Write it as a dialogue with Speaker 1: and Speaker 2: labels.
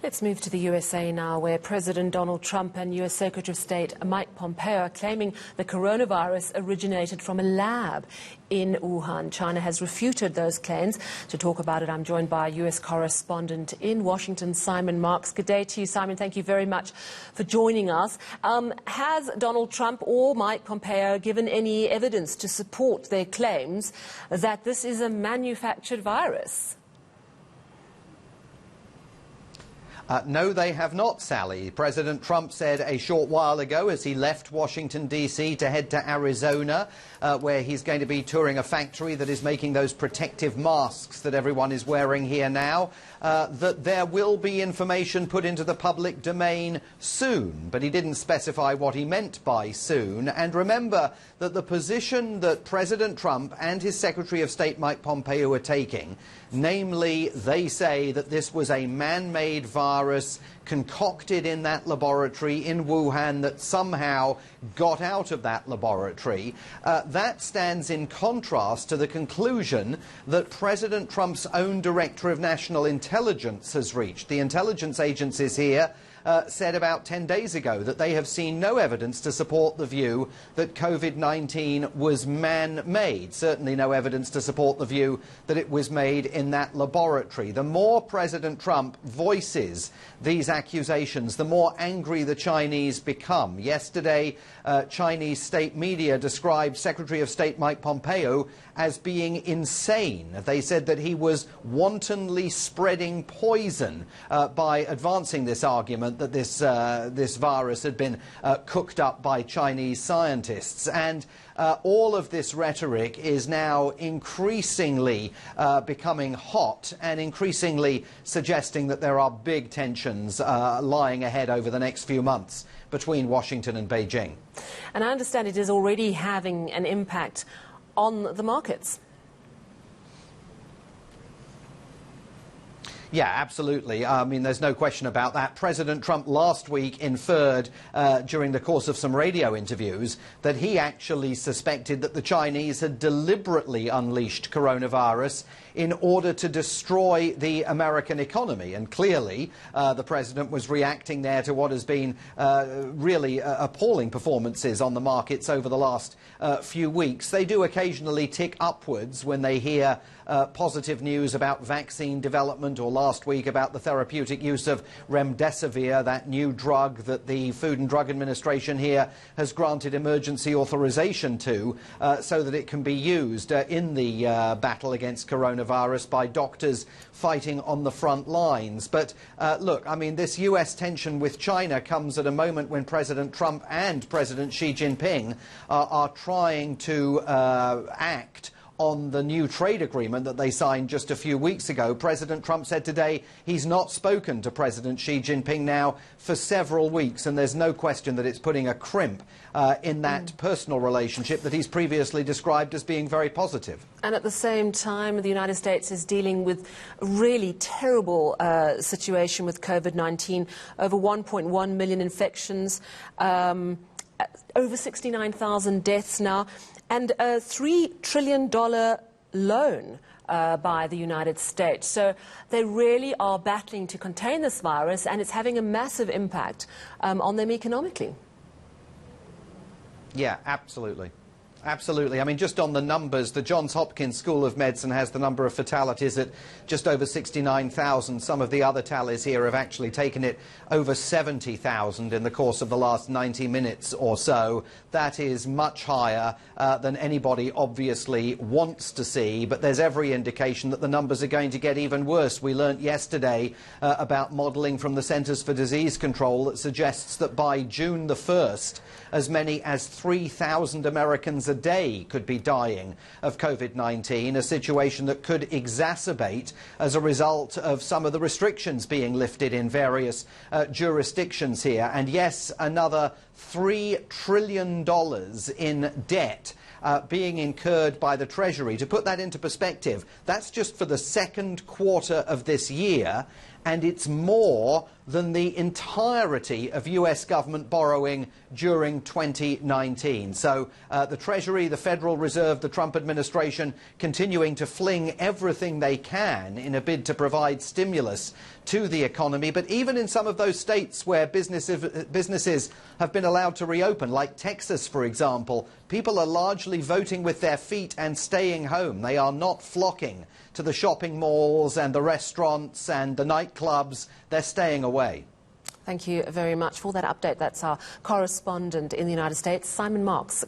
Speaker 1: Let's move to the USA now, where President Donald Trump and U.S. Secretary of State Mike Pompeo are claiming the coronavirus originated from a lab in Wuhan. China has refuted those claims. To talk about it, I'm joined by U.S. correspondent in Washington, Simon Marks. Good day to you, Simon. Thank you very much for joining us. Has Donald Trump or Mike Pompeo given any evidence to support their claims that this is a manufactured virus?
Speaker 2: No, they have not, Sally. President Trump said a short while ago, as he left Washington, D.C. to head to Arizona, where he's going to be touring a factory that is making those protective masks that everyone is wearing here now, that there will be information put into the public domain soon. But he didn't specify what he meant by soon. And remember that the position that President Trump and his Secretary of State Mike Pompeo are taking, namely, they say that this was a man-made virus concocted in that laboratory in Wuhan that somehow got out of that laboratory. That stands in contrast to the conclusion that President Trump's own Director of National Intelligence has reached. The intelligence agencies here said about 10 days ago that they have seen no evidence to support the view that COVID-19 was man-made. Certainly no evidence to support the view that it was made in that laboratory. The more President Trump voices these accusations, the more angry the Chinese become. Yesterday, Chinese state media described Secretary of State Mike Pompeo as being insane. They said that he was wantonly spreading poison by advancing this argument that this virus had been cooked up by Chinese scientists. And all of this rhetoric is now increasingly becoming hot and increasingly suggesting that there are big tensions lying ahead over the next few months between Washington and Beijing.
Speaker 1: And I understand it is already having an impact on the markets.
Speaker 2: Yeah, absolutely. I mean, there's no question about that. President Trump last week inferred during the course of some radio interviews that he actually suspected that the Chinese had deliberately unleashed coronavirus in order to destroy the American economy. And clearly, the president was reacting there to what has been really appalling performances on the markets over the last few weeks. They do occasionally tick upwards when they hear positive news about vaccine development, or last week about the therapeutic use of remdesivir, that new drug that the Food and Drug Administration here has granted emergency authorization to, so that it can be used in the battle against coronavirus by doctors fighting on the front lines. But look, I mean, this US tension with China comes at a moment when President Trump and President Xi Jinping are trying to act on the new trade agreement that they signed just a few weeks ago. President Trump said today he's not spoken to President Xi Jinping now for several weeks, and there's no question that it's putting a crimp in that personal relationship that he's previously described as being very positive.
Speaker 1: And at the same time, the United States is dealing with a really terrible situation with COVID-19. Over 1.1 million infections, over 69,000 deaths now, and a $3 trillion loan by the United States. So they really are battling to contain this virus, and it's having a massive impact on them economically.
Speaker 2: Yeah, absolutely. Absolutely. I mean, just on the numbers, the Johns Hopkins School of Medicine has the number of fatalities at just over 69,000. Some of the other tallies here have actually taken it over 70,000 in the course of the last 90 minutes or so. That is much higher than anybody obviously wants to see, but there's every indication that the numbers are going to get even worse. We learnt yesterday about modelling from the Centers for Disease Control that suggests that by June the 1st, as many as 3,000 Americans a day could be dying of COVID-19, a situation that could exacerbate as a result of some of the restrictions being lifted in various jurisdictions here. And yes, another $3 trillion in debt being incurred by the Treasury. To put that into perspective, that's just for the second quarter of this year, and it's more than the entirety of US government borrowing during 2019. So the Treasury, the Federal Reserve, the Trump administration continuing to fling everything they can in a bid to provide stimulus to the economy. But even in some of those states where businesses have been allowed to reopen, like Texas, for example, people are largely voting with their feet and staying home. They are not flocking to the shopping malls and the restaurants and the nightclubs. They're staying away.
Speaker 1: Thank you very much for that update. That's our correspondent in the United States, Simon Marks.